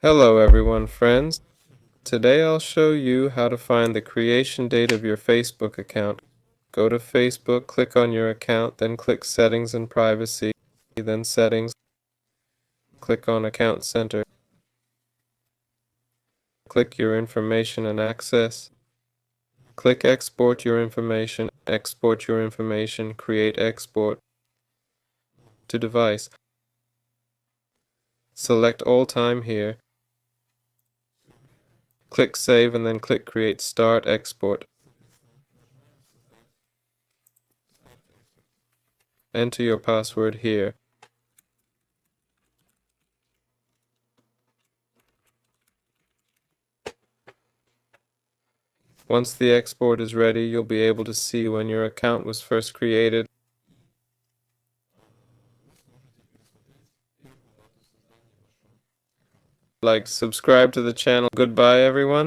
Hello everyone, friends. Today I'll show you how to find the creation date of your Facebook account. Go to Facebook, click on your account, then click Settings and Privacy, then Settings, click on Account Center. Click Your Information and Access. Click Export Your Information, create export to device. Select All Time here. Click Save and then click Create Start Export. Enter your password here. Once the export is ready, you'll be able to see when your account was first created. Like, subscribe to the channel. Goodbye, everyone.